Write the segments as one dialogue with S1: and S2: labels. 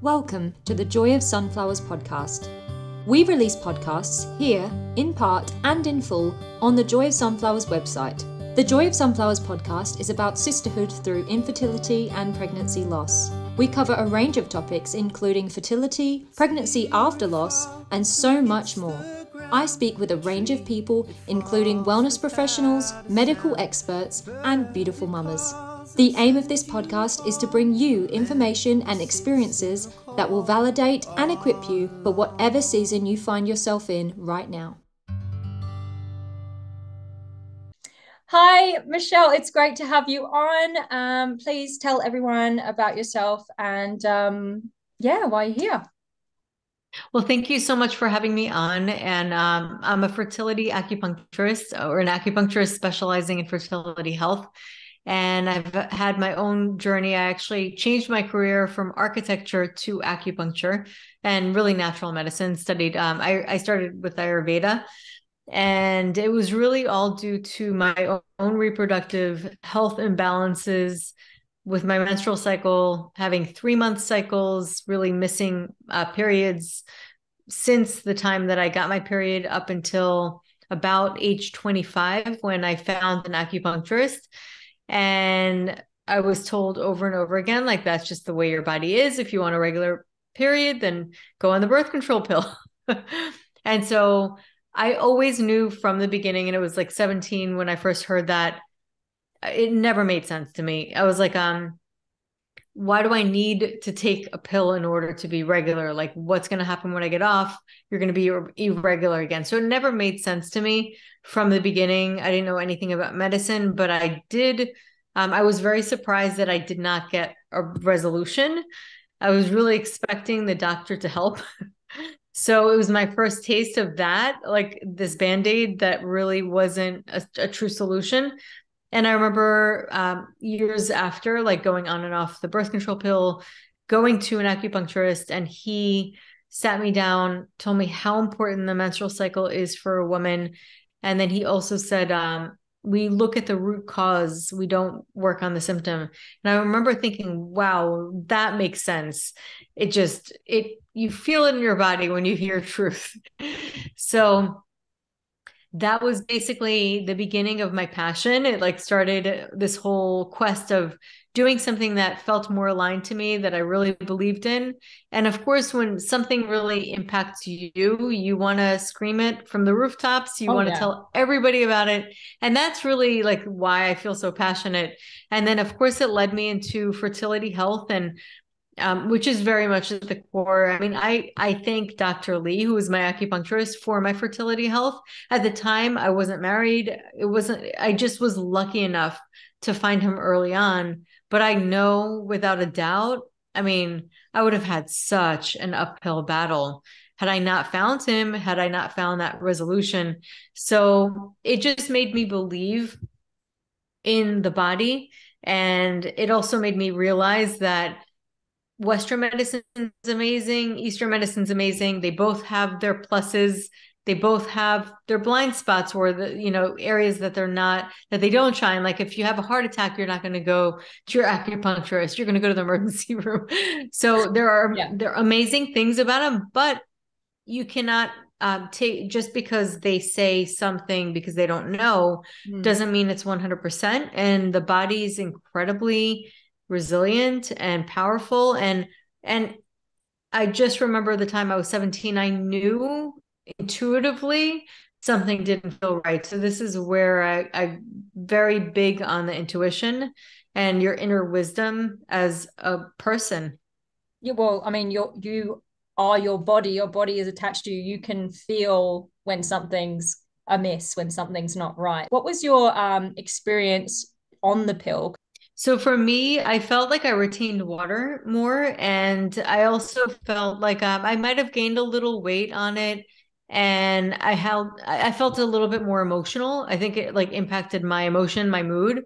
S1: Welcome to the Joy of Sunflowers podcast. We release podcasts here, in part and in full, on the Joy of Sunflowers website. The Joy of Sunflowers podcast is about sisterhood through infertility and pregnancy loss. We cover a range of topics including fertility, pregnancy after loss, and so much more. I speak with a range of people, including wellness professionals, medical experts, and beautiful mamas. The aim of this podcast is to bring you information and experiences that will validate and equip you for whatever season you find yourself in right now. Hi, Michelle. It's great to have you on. Please tell everyone about yourself and why you're here.
S2: Well, thank you so much for having me on. And I'm a fertility acupuncturist or an acupuncturist specializing in fertility health. And I've had my own journey. I actually changed my career from architecture to acupuncture and really natural medicine. I started with Ayurveda, and it was really all due to my own reproductive health imbalances with my menstrual cycle, having 3-month cycles, really missing periods since the time that I got my period up until about age 25 when I found an acupuncturist. And I was told over and over again, like, that's just the way your body is. If you want a regular period, then go on the birth control pill. And so I always knew from the beginning, and it was like 17 when I first heard that, it never made sense to me. I was like, why do I need to take a pill in order to be regular? Like, what's going to happen when I get off? You're going to be irregular again. So it never made sense to me from the beginning. I didn't know anything about medicine, but I did. I was very surprised that I did not get a resolution. I was really expecting the doctor to help. So it was my first taste of that, like this Band-Aid that really wasn't a true solution. And I remember years after, like going on and off the birth control pill, going to an acupuncturist, and he sat me down, told me how important the menstrual cycle is for a woman. And then he also said, we look at the root cause, we don't work on the symptom. And I remember thinking, wow, that makes sense. You feel it in your body when you hear truth. So that was basically the beginning of my passion. It like started this whole quest of doing something that felt more aligned to me, that I really believed in. And of course, when something really impacts you, you want to scream it from the rooftops. You want to tell everybody about it. And that's really like why I feel so passionate. And then of course, it led me into fertility health, and which is very much at the core. I mean, I thank Dr. Lee, who was my acupuncturist, for my fertility health. At the time, I wasn't married. I just was lucky enough to find him early on. But I know without a doubt, I mean, I would have had such an uphill battle had I not found him, had I not found that resolution. So it just made me believe in the body. And it also made me realize that Western medicine is amazing. Eastern medicine is amazing. They both have their pluses. They both have their blind spots, or areas that they don't shine. Like if you have a heart attack, you're not going to go to your acupuncturist. You're going to go to the emergency room. So there are amazing things about them, but you cannot take just because they say something because they don't know doesn't mean it's 100%. And the body is incredibly resilient and powerful. And I just remember the time I was 17, I knew intuitively something didn't feel right. So this is where I'm very big on the intuition and your inner wisdom as a person.
S1: Yeah, well, I mean, you are your body. Your body is attached to you. You can feel when something's amiss, when something's not right. What was your experience on the pill?
S2: So for me, I felt like I retained water more, and I also felt like I might have gained a little weight on it, and I felt a little bit more emotional. I think it like impacted my emotion, my mood,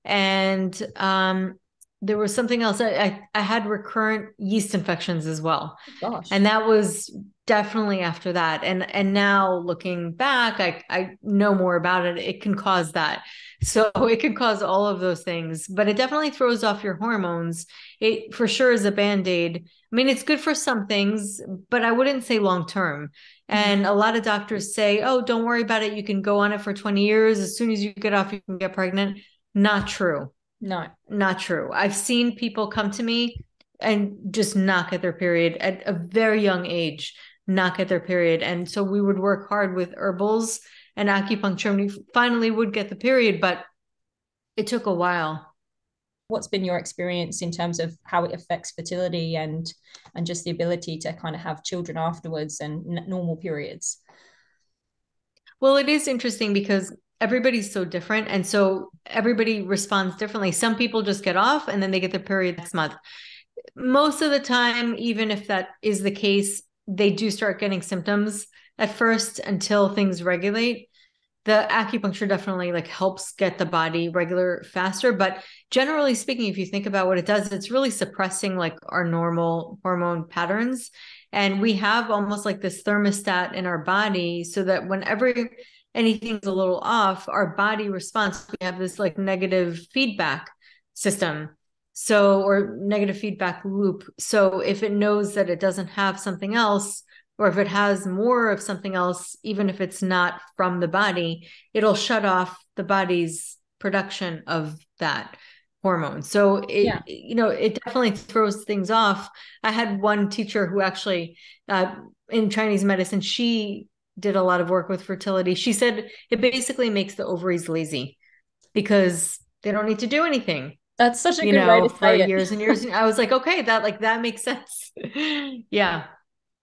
S2: and there was something else. I had recurrent yeast infections as well.
S1: Gosh.
S2: And that was definitely after that. And now looking back, I know more about it. It can cause that. So it can cause all of those things, but it definitely throws off your hormones. It for sure is a band-aid. I mean, it's good for some things, but I wouldn't say long term. And a lot of doctors say, oh, don't worry about it. You can go on it for 20 years. As soon as you get off, you can get pregnant. Not true.
S1: No.
S2: Not true. I've seen people come to me and just not get their period at a very young age, not get their period. And so we would work hard with herbals and acupuncture, and we finally would get the period, but it took a while.
S1: What's been your experience in terms of how it affects fertility and just the ability to kind of have children afterwards and normal periods?
S2: Well, it is interesting because everybody's so different. And so everybody responds differently. Some people just get off and then they get their period next month. Most of the time, even if that is the case, they do start getting symptoms at first until things regulate. The acupuncture definitely like helps get the body regular faster. But generally speaking, if you think about what it does, it's really suppressing like our normal hormone patterns. And we have almost like this thermostat in our body so that whenever anything's a little off, our body responds. We have this like negative feedback system. So, or negative feedback loop. So if it knows that it doesn't have something else, or if it has more of something else, even if it's not from the body, it'll shut off the body's production of that hormone. So it definitely throws things off. I had one teacher who actually, in Chinese medicine, she did a lot of work with fertility. She said it basically makes the ovaries lazy because they don't need to do anything.
S1: That's such a good way to
S2: For
S1: say it.
S2: years and years. I was like, okay, that makes sense. Yeah.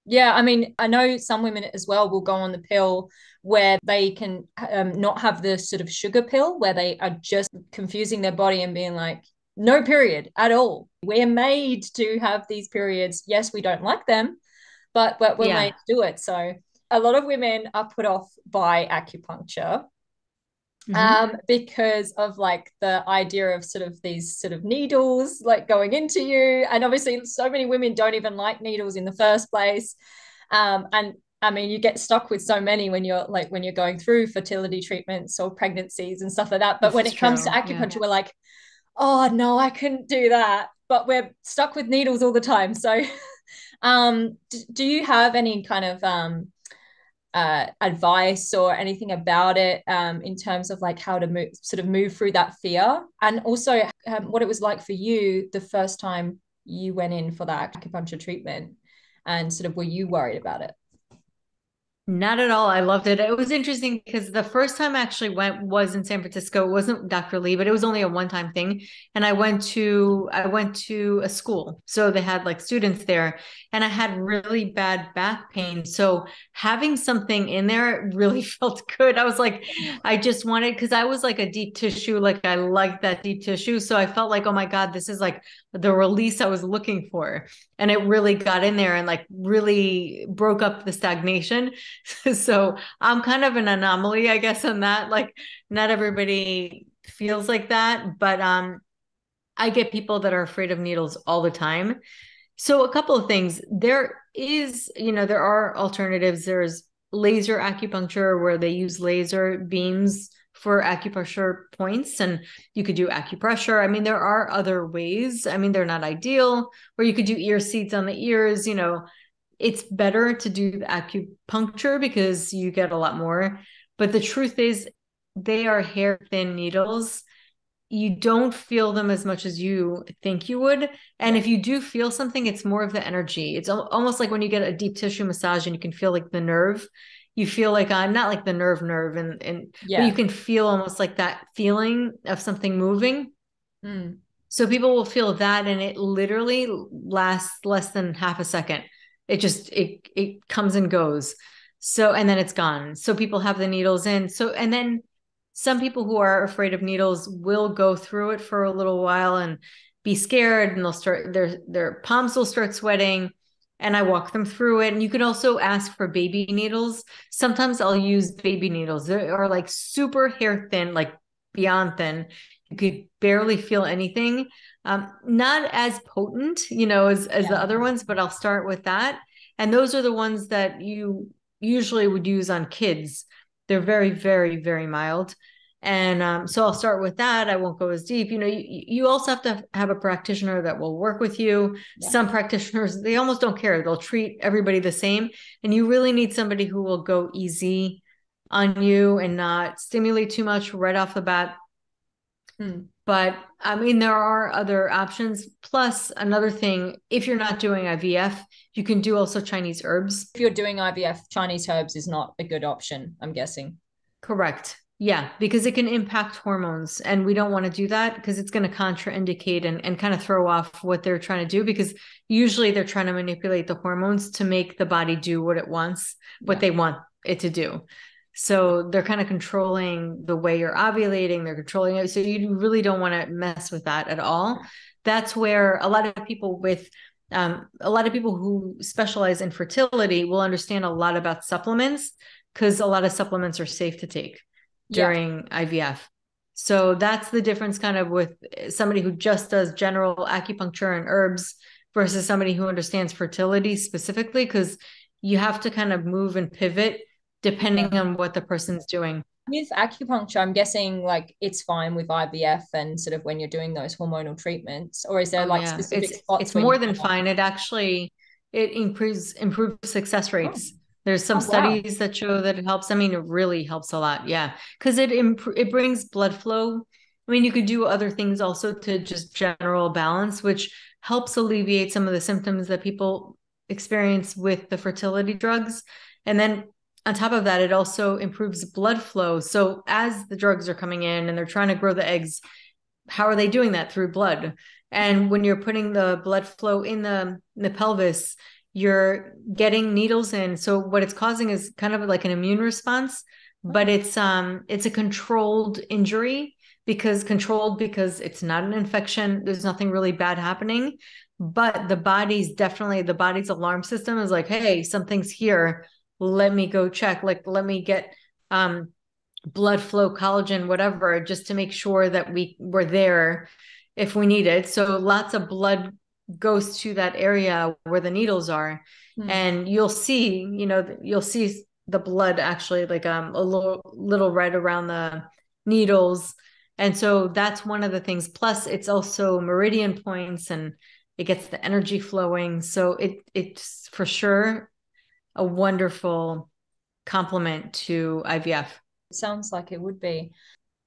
S1: Yeah, I mean, I know some women as well will go on the pill where they can not have the sort of sugar pill where they are just confusing their body and being like, no period at all. We're made to have these periods. Yes, we don't like them, but we're made to do it. So a lot of women are put off by acupuncture because of like the idea of sort of these sort of needles like going into you. And obviously so many women don't even like needles in the first place. And I mean, you get stuck with so many when you're going through fertility treatments or pregnancies and stuff like that. But
S2: this
S1: when it comes to acupuncture, we're like, oh no, I couldn't do that. But we're stuck with needles all the time. So do you have any kind of advice or anything about it in terms of like how to move through that fear, and also what it was like for you the first time you went in for that acupuncture treatment, and sort of were you worried about it?
S2: Not at all. I loved it. It was interesting because the first time I actually went was in San Francisco. It wasn't Dr. Lee, but it was only a one-time thing. And I went to a school. So they had like students there, and I had really bad back pain. So having something in there really felt good. I was like, I just wanted, because I was like a deep tissue, like I like that deep tissue. So I felt like, oh my God, this is like the release I was looking for. And it really got in there and like really broke up the stagnation. So I'm kind of an anomaly, I guess, on that. Like not everybody feels like that, but I get people that are afraid of needles all the time. So a couple of things. There are alternatives. There's laser acupuncture where they use laser beams for acupressure points, and you could do acupressure. I mean, there are other ways. I mean, they're not ideal, or you could do ear seeds on the ears. It's better to do the acupuncture because you get a lot more. But the truth is, they are hair thin needles. You don't feel them as much as you think you would. And if you do feel something, it's more of the energy. It's almost like when you get a deep tissue massage and you can feel like the nerve. You feel like not like the nerve, but you can feel almost like that feeling of something moving. So people will feel that, and it literally lasts less than half a second. It comes and goes. So, and then it's gone. So people have the needles in. So, and then some people who are afraid of needles will go through it for a little while and be scared, and they'll start their palms will start sweating, and I walk them through it. And you can also ask for baby needles. Sometimes I'll use baby needles. They are like super hair thin, like beyond thin. You could barely feel anything. Not as potent, as the other ones, but I'll start with that. And those are the ones that you usually would use on kids. They're very, very, very mild. And so I'll start with that. I won't go as deep. You also have to have a practitioner that will work with you.
S1: Yeah.
S2: Some practitioners, they almost don't care. They'll treat everybody the same. And you really need somebody who will go easy on you and not stimulate too much right off the bat. But I mean, there are other options. Plus, another thing, if you're not doing IVF, you can do also Chinese herbs.
S1: If you're doing IVF, Chinese herbs is not a good option, I'm guessing.
S2: Correct. Yeah, because it can impact hormones. And we don't want to do that because it's going to contraindicate and kind of throw off what they're trying to do, because usually they're trying to manipulate the hormones to make the body do what it wants, what they want it to do. So they're kind of controlling the way you're ovulating. They're controlling it. So you really don't want to mess with that at all. That's where a lot of people who specialize in fertility will understand a lot about supplements, because a lot of supplements are safe to take during IVF. So that's the difference kind of with somebody who just does general acupuncture and herbs versus somebody who understands fertility specifically, because you have to kind of move and pivot depending on what the person's doing.
S1: With acupuncture, I'm guessing like it's fine with IVF and sort of when you're doing those hormonal treatments, or is there specific spots?
S2: It's more than fine. It improves success rates. There's some studies that show that it helps. I mean, it really helps a lot. Yeah. Because it brings blood flow. I mean, you could do other things also to just general balance, which helps alleviate some of the symptoms that people experience with the fertility drugs. And then on top of that, it also improves blood flow. So as the drugs are coming in and they're trying to grow the eggs, how are they doing that? Through blood. And when you're putting the blood flow in the pelvis, you're getting needles in. So what it's causing is kind of like an immune response, but it's a controlled injury, because it's not an infection. There's nothing really bad happening, but the body's alarm system is like, hey, something's here. Let me go check. Like, let me get blood flow, collagen, whatever, just to make sure that we're there if we need it. So lots of blood goes to that area where the needles are. And you'll see the blood actually like a little red around the needles. And so that's one of the things. Plus it's also meridian points and it gets the energy flowing. So it's for sure a wonderful complement to IVF.
S1: It sounds like it would be.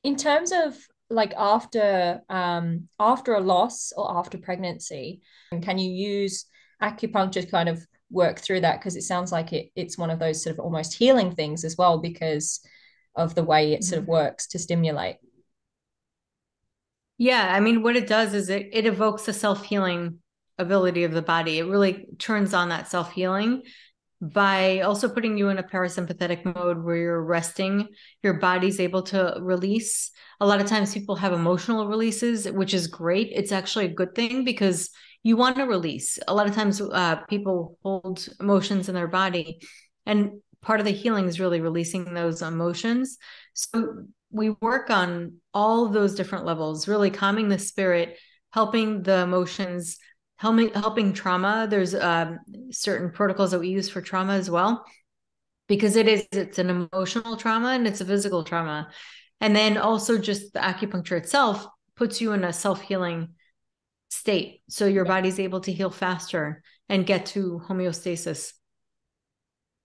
S1: In terms of like after a loss or after pregnancy, can you use acupuncture to kind of work through that? Because it sounds like it's one of those sort of almost healing things as well, because of the way it sort of works to stimulate.
S2: Yeah, I mean, what it does is it evokes the self-healing ability of the body. It really turns on that self-healing by also putting you in a parasympathetic mode where you're resting. Your body's able to release. A lot of times people have emotional releases, which is great. It's actually a good thing because you want to release. A lot of times people hold emotions in their body, and part of the healing is really releasing those emotions. So we work on all of those different levels, really calming the spirit, helping the emotions, helping trauma. There's certain protocols that we use for trauma as well, because it's an emotional trauma and it's a physical trauma. And then also just the acupuncture itself puts you in a self-healing state. So your body's able to heal faster and get to homeostasis.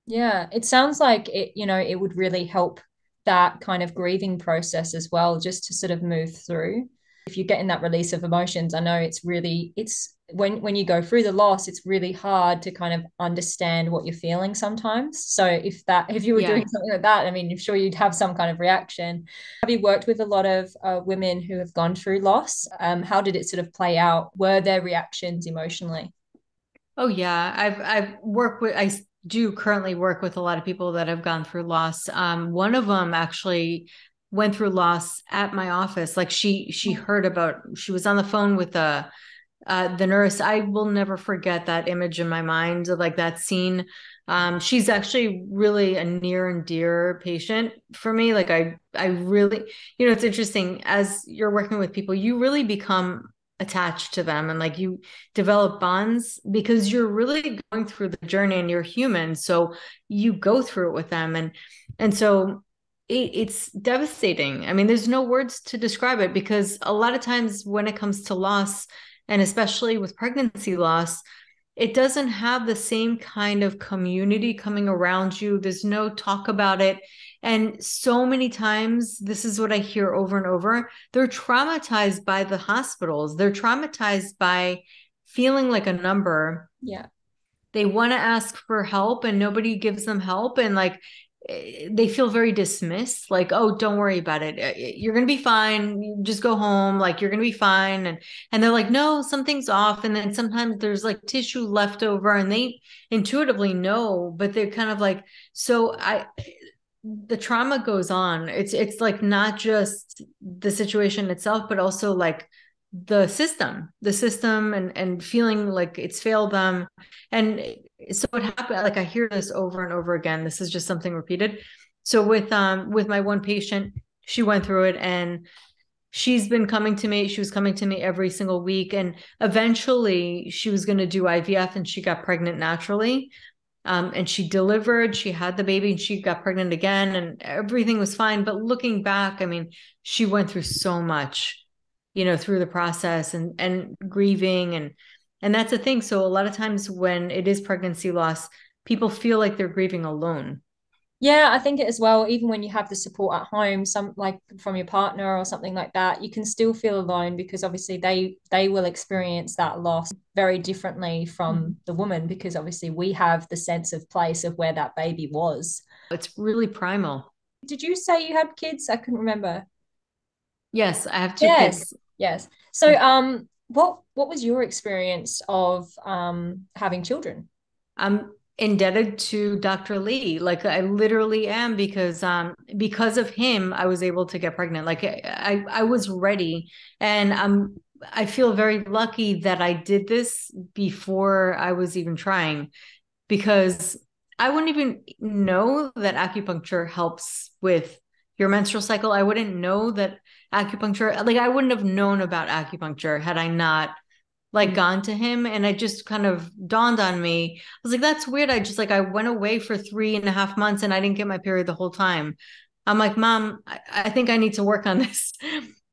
S1: Yeah, it sounds like it would really help that kind of grieving process as well, just to sort of move through. If you're getting that release of emotions, I know it's when you go through the loss, it's really hard to kind of understand what you're feeling sometimes. So if you were doing something like that, I mean, I'm sure you'd have some kind of reaction. Have you worked with a lot of women who have gone through loss? How did it sort of play out? Were there reactions emotionally?
S2: Oh yeah, I do currently work with a lot of people that have gone through loss. One of them actually went through loss at my office. Like she was on the phone with the nurse. I will never forget that image in my mind, like that scene. She's actually really a near and dear patient for me. Like I really, it's interesting as you're working with people, you really become attached to them, and like you develop bonds because you're really going through the journey and you're human. So you go through it with them. And so it's devastating. I mean, there's no words to describe it, because a lot of times when it comes to loss, and especially with pregnancy loss, it doesn't have the same kind of community coming around you. There's no talk about it. And so many times, this is what I hear over and over. They're traumatized by the hospitals. They're traumatized by feeling like a number.
S1: Yeah.
S2: They want to ask for help and nobody gives them help. And like, they feel very dismissed, like, oh, don't worry about it, you're gonna be fine, you just go home, like you're gonna be fine. And they're like, no, something's off. And then sometimes there's like tissue left over and they intuitively know, but they're kind of like, so the trauma goes on. It's like not just the situation itself, but also like the system and feeling like it's failed them. And so it happened, like I hear this over and over again. This is just something repeated. So with my one patient, she went through it, and she's been coming to me. She was coming to me every single week, and eventually she was going to do IVF, and she got pregnant naturally. And she delivered, she had the baby, and she got pregnant again, and everything was fine. But looking back, I mean, she went through so much, through the process and grieving. And that's the thing. So a lot of times when it is pregnancy loss, people feel like they're grieving alone.
S1: Yeah, I think it as well. Even when you have the support at home, some like from your partner or something like that, you can still feel alone, because obviously they will experience that loss very differently from the woman, because obviously we have the sense of place of where that baby was.
S2: It's really primal.
S1: Did you say you had kids? I couldn't remember.
S2: Yes, I have two
S1: Yes,
S2: kids.
S1: yes. So, what was your experience of having children?
S2: I'm indebted to Dr. Lee. Like I literally am, because of him, I was able to get pregnant. Like I was ready. And I feel very lucky that I did this before I was even trying, because I wouldn't even know that acupuncture helps with your menstrual cycle. I wouldn't know that acupuncture, like I wouldn't have known about acupuncture had I not like gone to him. And it just kind of dawned on me. I was like, that's weird. I went away for 3.5 months and I didn't get my period the whole time. I'm like, Mom, I think I need to work on this.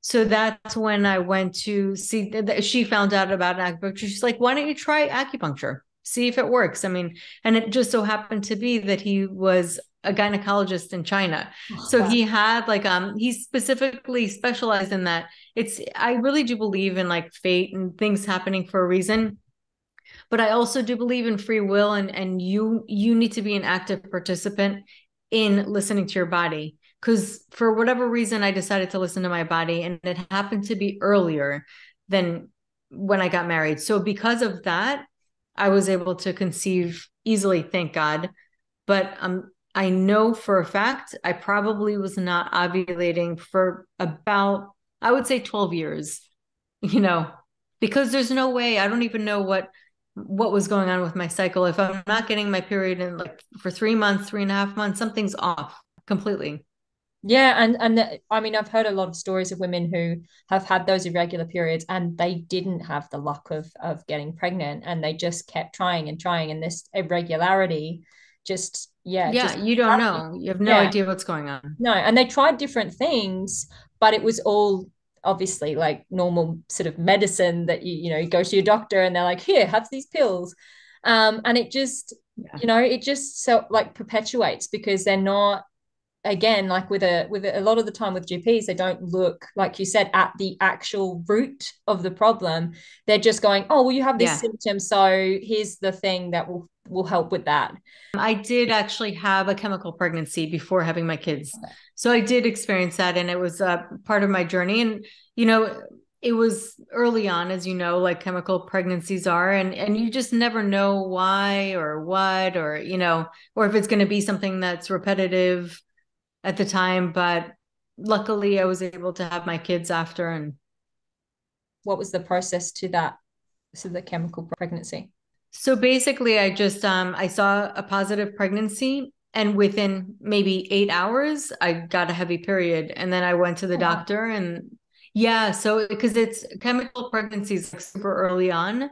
S2: So that's when I went to see that she found out about acupuncture. She's like, why don't you try acupuncture? See if it works. I mean, and it just so happened to be that he was a gynecologist in China. So he had like, he specifically specialized in that. I really do believe in like fate and things happening for a reason, but I also do believe in free will, and you need to be an active participant in listening to your body. Because for whatever reason, I decided to listen to my body, and it happened to be earlier than when I got married. So because of that, I was able to conceive easily, thank God. But I know for a fact I probably was not ovulating for about, I would say 12 years, because there's no way. I don't even know what was going on with my cycle. If I'm not getting my period in like for 3 months, 3.5 months, something's off completely.
S1: Yeah, I mean, I've heard a lot of stories of women who have had those irregular periods and they didn't have the luck of getting pregnant, and they just kept trying and trying, and this irregularity just
S2: You don't
S1: happened.
S2: know. You have no
S1: Yeah,
S2: idea what's going on.
S1: no, and they tried different things, but it was all obviously like normal sort of medicine that you go to your doctor and they're like, here, have these pills. And it just,
S2: Yeah.
S1: it just so like perpetuates, because they're not, again, like with a lot of the time with GPs, they don't look, like you said, at the actual root of the problem. They're just going, oh, well, you have this
S2: Yeah.
S1: symptom, so here's the thing that will help with that.
S2: I did actually have a chemical pregnancy before having my kids. So I did experience that, and it was a part of my journey. And, it was early on, as you know, like chemical pregnancies are, and you just never know why or what, or, or if it's going to be something that's repetitive at the time. But luckily I was able to have my kids after. And
S1: What was the process to that, to the chemical pregnancy?
S2: so basically I just, I saw a positive pregnancy, and within maybe 8 hours, I got a heavy period. And then I went to the
S1: Oh, wow.
S2: doctor, and Yeah, so because it's chemical pregnancies like super early on.
S1: Oh,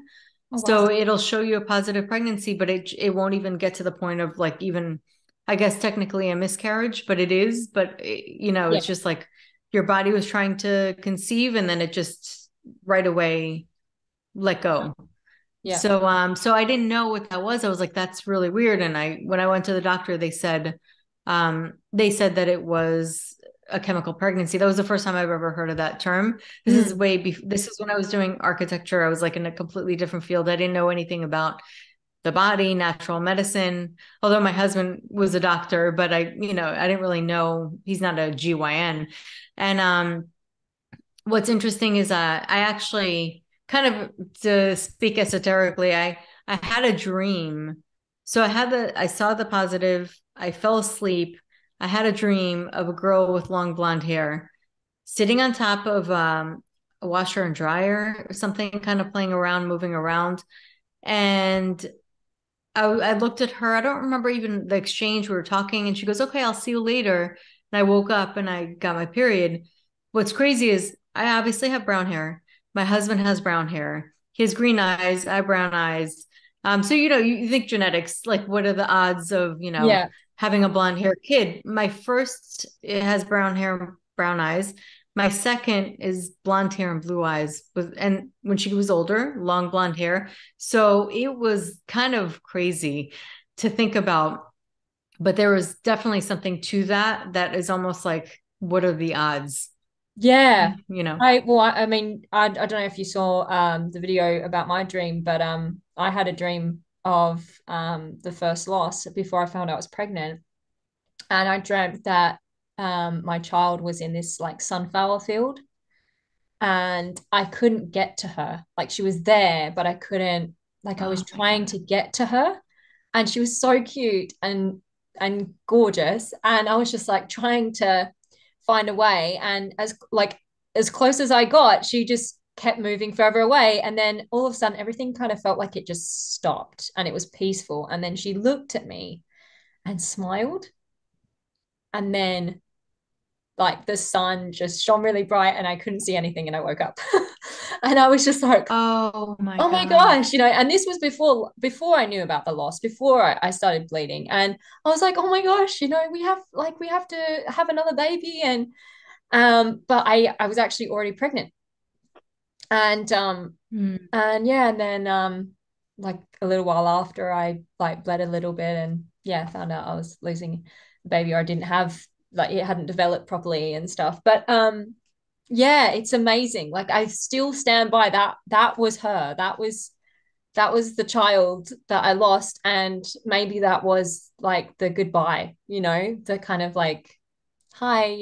S1: wow.
S2: So it'll show you a positive pregnancy, but it won't even get to the point of like even, I guess technically a miscarriage, but it is. But
S1: Yeah.
S2: it's just like your body was trying to conceive and then it just right away let go.
S1: Yeah.
S2: So I didn't know what that was. I was like, that's really weird. And when I went to the doctor, they said that it was a chemical pregnancy. That was the first time I've ever heard of that term.
S1: Mm.
S2: This is when I was doing architecture. I was like in a completely different field. I didn't know anything about the body, natural medicine, although my husband was a doctor, but I didn't really know, he's not a GYN. And what's interesting is I actually kind of, to speak esoterically, I had a dream. So I saw the positive, I fell asleep. I had a dream of a girl with long blonde hair sitting on top of a washer and dryer or something, kind of playing around, moving around. And I looked at her. I don't remember even the exchange. We were talking and she goes, okay, I'll see you later. And I woke up and I got my period. What's crazy is I obviously have brown hair. My husband has brown hair. He has green eyes. I have brown eyes. So, you think genetics, like what are the odds of,
S1: Yeah.
S2: having a blonde hair kid? My first, it has brown hair, and brown eyes. My second is blonde hair and blue eyes. And when she was older, long blonde hair. So it was kind of crazy to think about, but there was definitely something to that is almost like, what are the odds?
S1: Yeah.
S2: You know?
S1: I mean, I don't know if you saw the video about my dream, but I had a dream of the first loss before I found out I was pregnant. And I dreamt that my child was in this like sunflower field and I couldn't get to her. Like she was there, but I couldn't, like I was
S2: Oh my
S1: trying
S2: God.
S1: to get to her. And she was so cute and gorgeous. And I was just like trying to find a way. And as close as I got, she just kept moving further away. And then all of a sudden everything kind of felt like it just stopped and it was peaceful. And then she looked at me and smiled. And then like the sun just shone really bright and I couldn't see anything and I woke up. And I was just like,
S2: Oh my
S1: oh my
S2: God.
S1: gosh, and this was before I knew about the loss, before I started bleeding. And I was like, oh my gosh, we have to have another baby. And but I was actually already pregnant. And
S2: Hmm.
S1: and yeah, and then like a little while after I like bled a little bit and yeah, found out I was losing the baby or I didn't have like it hadn't developed properly and stuff. But yeah, it's amazing. Like I still stand by that. That was her. That was the child that I lost. And maybe that was like the goodbye, the kind of like, hi,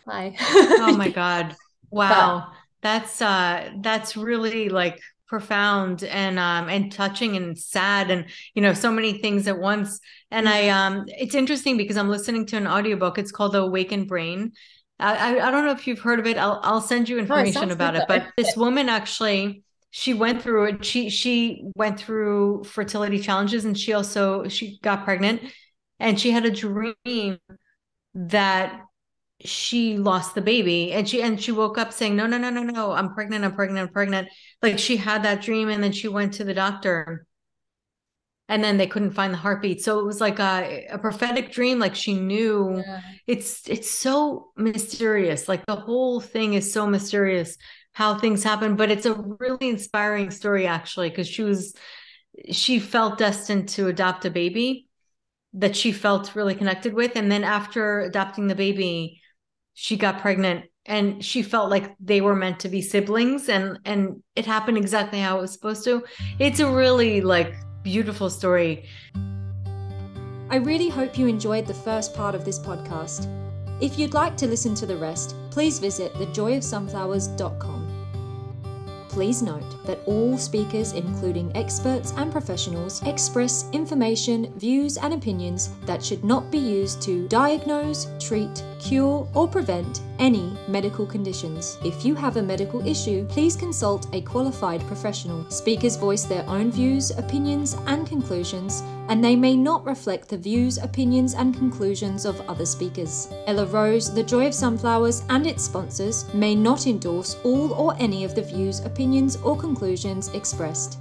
S1: hi.
S2: Oh my God.
S1: But
S2: Wow. That's really like profound and touching and sad and so many things at once. And it's interesting because I'm listening to an audiobook. It's called The Awakened Brain. I don't know if you've heard of it. I'll send you
S1: no, it
S2: information
S1: sounds good
S2: about it.
S1: though.
S2: But this woman actually, she went through it. She went through fertility challenges and she got pregnant and she had a dream that she lost the baby and she woke up saying no, no, no, no, no, I'm pregnant, I'm pregnant, I'm pregnant. Like she had that dream and then she went to the doctor and then they couldn't find the heartbeat. So it was like a prophetic dream. Like she knew.
S1: Yeah.
S2: It's so mysterious. Like the whole thing is so mysterious how things happen, but it's a really inspiring story actually because she felt destined to adopt a baby that she felt really connected with, and then after adopting the baby she got pregnant and she felt like they were meant to be siblings, and it happened exactly how it was supposed to. It's a really like beautiful story.
S1: I really hope you enjoyed the first part of this podcast. If you'd like to listen to the rest, please visit thejoyofsunflowers.com. Please note that all speakers, including experts and professionals, express information, views, and opinions that should not be used to diagnose, treat, cure, or prevent any medical conditions. If you have a medical issue, please consult a qualified professional. Speakers voice their own views, opinions, and conclusions, and they may not reflect the views, opinions, and conclusions of other speakers. Ella Rose, The Joy of Sunflowers, and its sponsors may not endorse all or any of the views, opinions, or conclusions expressed.